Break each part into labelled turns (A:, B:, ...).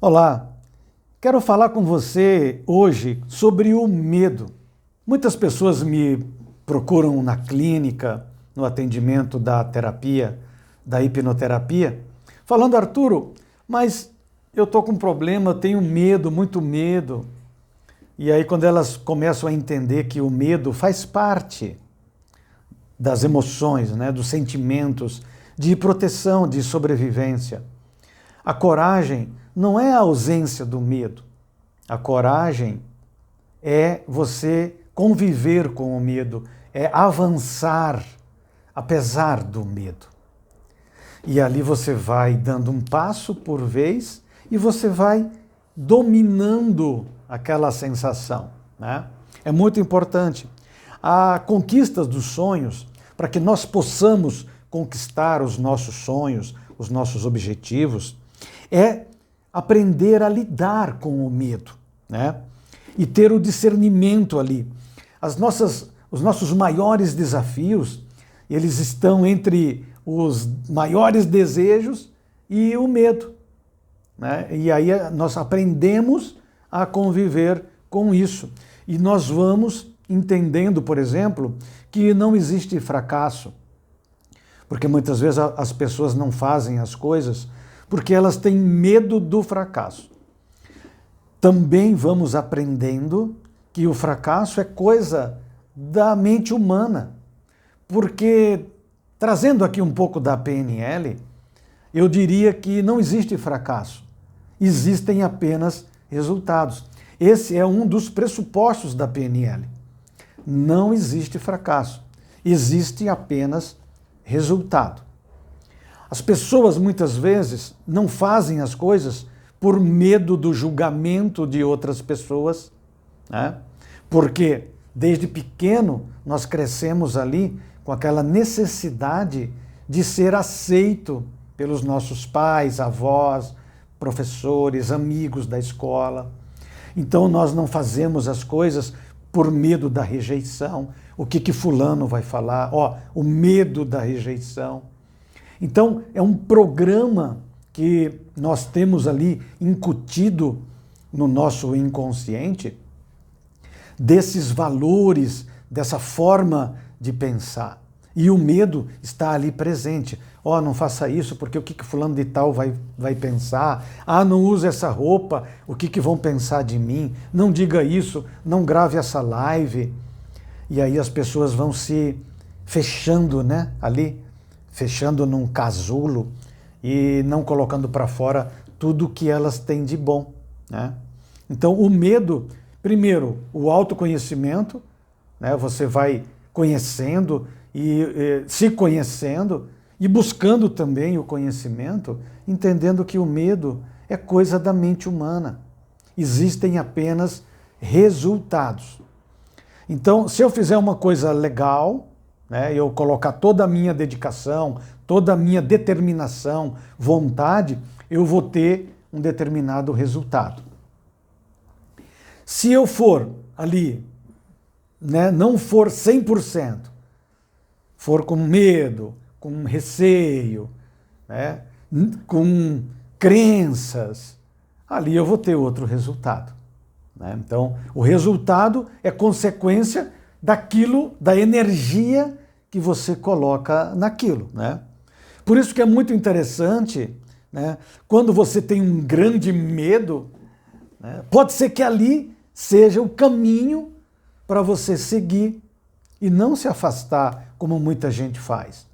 A: Olá, quero falar com você hoje sobre o medo. Muitas pessoas me procuram na clínica, no atendimento da terapia, da hipnoterapia, falando, Arturo, mas eu estou com um problema, eu tenho medo, muito medo. E aí quando elas começam a entender que o medo faz parte das emoções, dos sentimentos de proteção, de sobrevivência. A coragem não é a ausência do medo. A coragem é você conviver com o medo, é avançar apesar do medo. E ali você vai dando um passo por vez e você vai dominando aquela sensação, né? É muito importante. A conquista dos sonhos, para que nós possamos conquistar os nossos sonhos, os nossos objetivos, é aprender a lidar com o medo, né? E ter o discernimento ali. Os nossos maiores desafios, eles estão entre os maiores desejos e o medo, né? E aí nós aprendemos a conviver com isso. E nós vamos entendendo, por exemplo, que não existe fracasso. Porque muitas vezes as pessoas não fazem as coisas porque elas têm medo do fracasso. Também vamos aprendendo que o fracasso é coisa da mente humana. Porque, trazendo aqui um pouco da PNL, eu diria que não existe fracasso. Existem apenas resultados. Esse é um dos pressupostos da PNL. Não existe fracasso. Existe apenas resultado. As pessoas muitas vezes não fazem as coisas por medo do julgamento de outras pessoas, né? Porque desde pequeno nós crescemos ali com aquela necessidade de ser aceito pelos nossos pais, avós, professores, amigos da escola. Então nós não fazemos as coisas por medo da rejeição. O que fulano vai falar? O medo da rejeição. Então, é um programa que nós temos ali incutido no nosso inconsciente desses valores, dessa forma de pensar. E o medo está ali presente. Não faça isso porque o que fulano de tal vai pensar? Não use essa roupa, o que vão pensar de mim? Não diga isso, não grave essa live. E aí as pessoas vão se fechando, ali, fechando num casulo e não colocando para fora tudo que elas têm de bom, né? Então o medo, primeiro, o autoconhecimento, né? Você vai conhecendo e se conhecendo e buscando também o conhecimento, entendendo que o medo é coisa da mente humana. Existem apenas resultados. Então, se eu fizer uma coisa legal, eu colocar toda a minha dedicação, toda a minha determinação, vontade, eu vou ter um determinado resultado. Se eu for ali, não for 100%, for com medo, com receio, com crenças, ali eu vou ter outro resultado. Então, o resultado é consequência daquilo, da energia que você coloca naquilo, Por isso que é muito interessante, quando você tem um grande medo, pode ser que ali seja o caminho para você seguir e não se afastar como muita gente faz.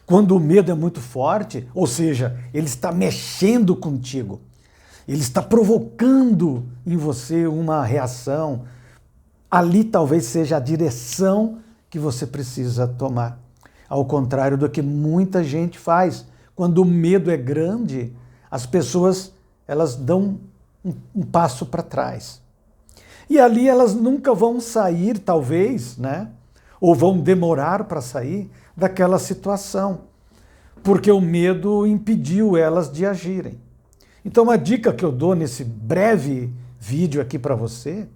A: Quando o medo é muito forte, ou seja, ele está mexendo contigo, ele está provocando em você uma reação, ali talvez seja a direção que você precisa tomar. Ao contrário do que muita gente faz. Quando o medo é grande, as pessoas elas dão um passo para trás. E ali elas nunca vão sair, talvez, ou vão demorar para sair daquela situação, porque o medo impediu elas de agirem. Então, uma dica que eu dou nesse breve vídeo aqui para você,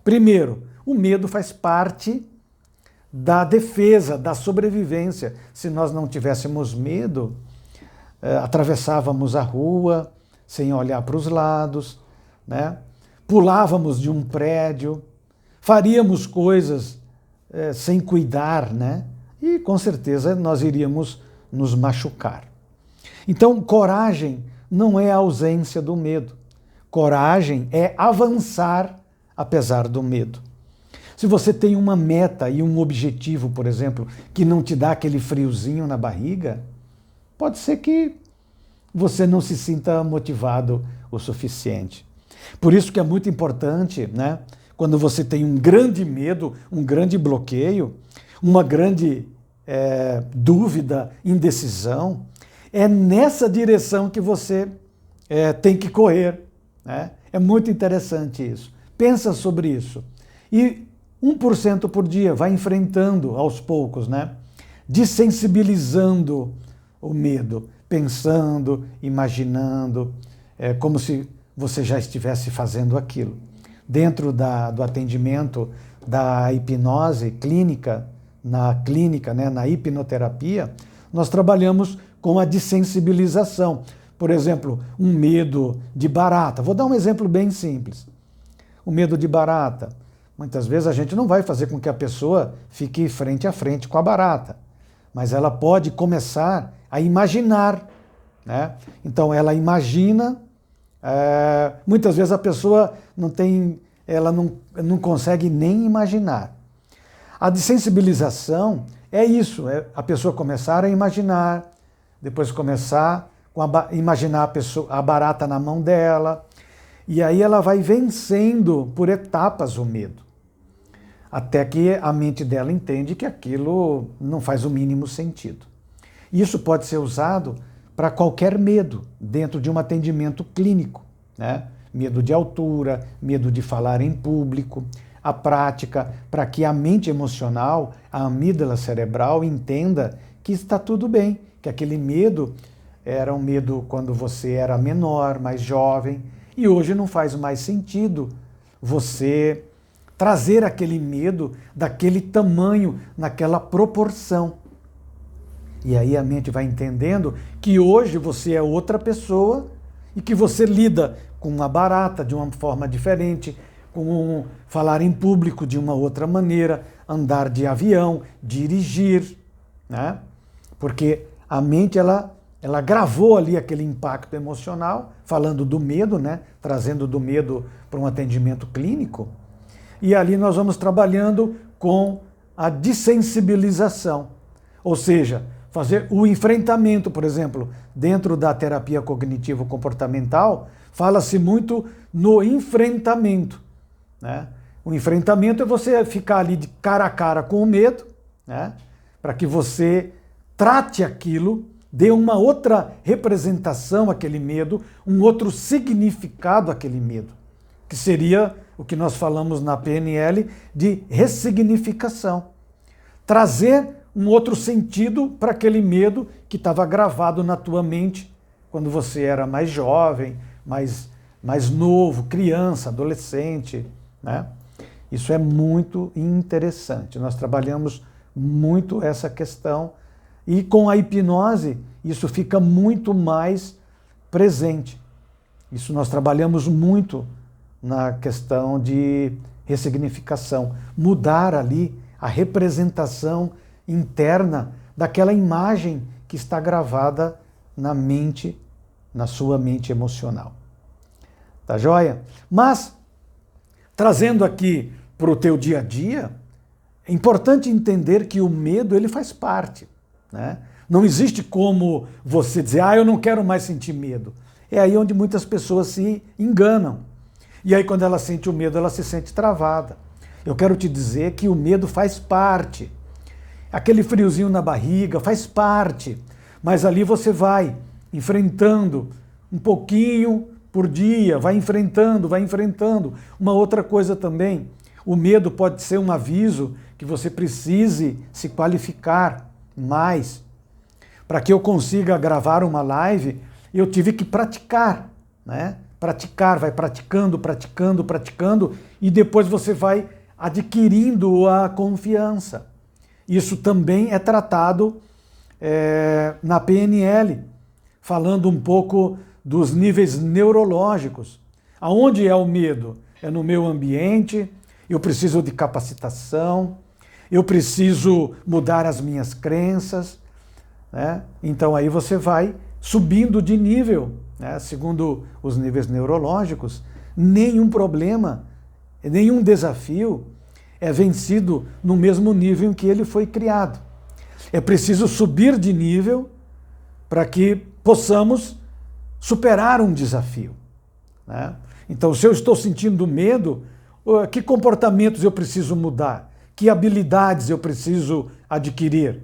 A: primeiro, o medo faz parte da defesa, da sobrevivência. Se nós não tivéssemos medo, atravessávamos a rua sem olhar para os lados, né? Pulávamos de um prédio, faríamos coisas sem cuidar, né? E com certeza nós iríamos nos machucar. Então, coragem não é a ausência do medo. Coragem é avançar apesar do medo. Se você tem uma meta e um objetivo, por exemplo, que não te dá aquele friozinho na barriga, pode ser que você não se sinta motivado o suficiente. Por isso que é muito importante, né, quando você tem um grande medo, um grande bloqueio, uma grande dúvida, indecisão, é nessa direção que você tem que correr, né? É muito interessante isso. Pensa sobre isso. E 1% por dia, vai enfrentando aos poucos, né? Desensibilizando o medo, pensando, imaginando, como se você já estivesse fazendo aquilo. Dentro do atendimento da hipnose clínica, né, na hipnoterapia, nós trabalhamos com a desensibilização. Por exemplo, um medo de barata. Vou dar um exemplo bem simples. O medo de barata. Muitas vezes a gente não vai fazer com que a pessoa fique frente a frente com a barata, mas ela pode começar a imaginar, né? Então ela imagina, muitas vezes a pessoa ela não consegue nem imaginar. A desensibilização é isso, é a pessoa começar a imaginar, depois começar a imaginar a barata na mão dela, e aí ela vai vencendo por etapas o medo, até que a mente dela entende que aquilo não faz o mínimo sentido. Isso pode ser usado para qualquer medo dentro de um atendimento clínico, né? Medo de altura, medo de falar em público, a prática para que a mente emocional, a amígdala cerebral, entenda que está tudo bem, que aquele medo era um medo quando você era menor, mais jovem, e hoje não faz mais sentido você trazer aquele medo daquele tamanho, naquela proporção. E aí a mente vai entendendo que hoje você é outra pessoa e que você lida com uma barata de uma forma diferente, com falar em público de uma outra maneira, andar de avião, dirigir, né? Porque a mente, ela gravou ali aquele impacto emocional, falando do medo, né? Trazendo do medo para um atendimento clínico. E ali nós vamos trabalhando com a desensibilização, ou seja, fazer o enfrentamento, por exemplo, dentro da terapia cognitivo-comportamental, fala-se muito no enfrentamento, né? O enfrentamento é você ficar ali de cara a cara com o medo, né? Para que você trate aquilo, dê uma outra representação àquele medo, um outro significado àquele medo, que seria o que nós falamos na PNL de ressignificação. Trazer um outro sentido para aquele medo que estava gravado na tua mente quando você era mais jovem, mais novo, criança, adolescente, né? Isso é muito interessante. Nós trabalhamos muito essa questão e com a hipnose isso fica muito mais presente. Isso nós trabalhamos muito na questão de ressignificação, mudar ali a representação interna daquela imagem que está gravada na mente, na sua mente emocional. Tá joia? Mas, trazendo aqui para o teu dia a dia, é importante entender que o medo ele faz parte, né? Não existe como você dizer, eu não quero mais sentir medo. É aí onde muitas pessoas se enganam. E aí quando ela sente o medo, ela se sente travada. Eu quero te dizer que o medo faz parte. Aquele friozinho na barriga faz parte. Mas ali você vai enfrentando um pouquinho por dia, vai enfrentando. Uma outra coisa também, o medo pode ser um aviso que você precise se qualificar mais. Para que eu consiga gravar uma live, eu tive que praticar, né? Praticar, vai praticando, e depois você vai adquirindo a confiança. Isso também é tratado na PNL, falando um pouco dos níveis neurológicos. Aonde é o medo? É no meu ambiente, eu preciso de capacitação, eu preciso mudar as minhas crenças, né? Então aí você vai subindo de nível, né? Segundo os níveis neurológicos, nenhum problema, nenhum desafio é vencido no mesmo nível em que ele foi criado. É preciso subir de nível para que possamos superar um desafio, né? Então, se eu estou sentindo medo, que comportamentos eu preciso mudar? Que habilidades eu preciso adquirir?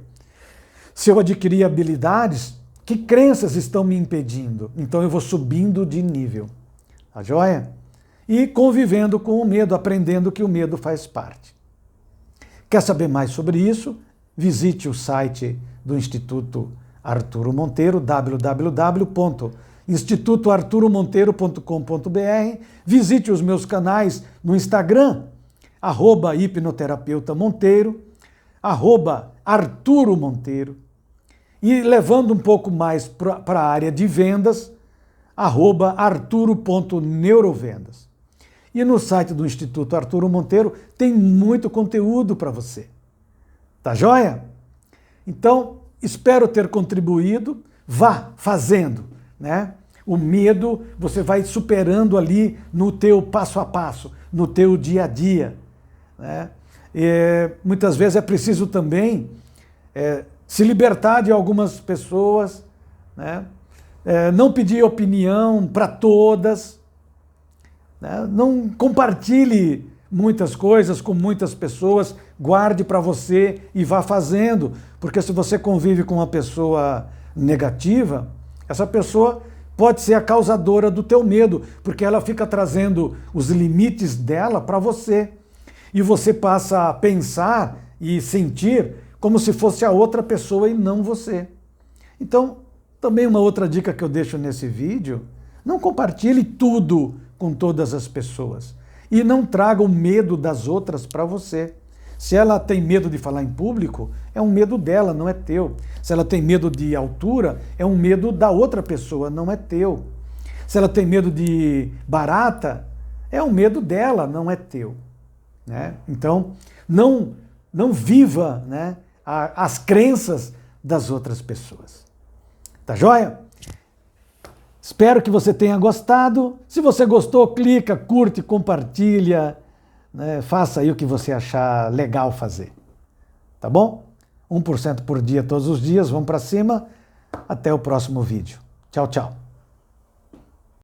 A: Se eu adquirir habilidades, que crenças estão me impedindo? Então eu vou subindo de nível, tá joia? E convivendo com o medo, aprendendo que o medo faz parte. Quer saber mais sobre isso? Visite o site do Instituto Arturo Monteiro, www.institutoarturomonteiro.com.br. Visite os meus canais no Instagram, @hipnoterapeuta-monteiro, @Arturo Monteiro. E levando um pouco mais para a área de vendas, @arturo.neurovendas. E no site do Instituto Arturo Monteiro tem muito conteúdo para você. Tá joia? Então, espero ter contribuído. Vá fazendo, né? O medo você vai superando ali no teu passo a passo, no teu dia a dia, né? Muitas vezes é preciso também se libertar de algumas pessoas, né? Não pedir opinião para todas, né? Não compartilhe muitas coisas com muitas pessoas, guarde para você e vá fazendo, porque se você convive com uma pessoa negativa, essa pessoa pode ser a causadora do teu medo, porque ela fica trazendo os limites dela para você. E você passa a pensar e sentir como se fosse a outra pessoa e não você. Então, também uma outra dica que eu deixo nesse vídeo, não compartilhe tudo com todas as pessoas. E não traga o medo das outras para você. Se ela tem medo de falar em público, é um medo dela, não é teu. Se ela tem medo de altura, é um medo da outra pessoa, não é teu. Se ela tem medo de barata, é um medo dela, não é teu, né? Então, não viva, né, as crenças das outras pessoas. Tá joia? Espero que você tenha gostado. Se você gostou, clica, curte, compartilha, né? Faça aí o que você achar legal fazer. Tá bom? 1% por dia, todos os dias. Vamos para cima. Até o próximo vídeo. Tchau, tchau.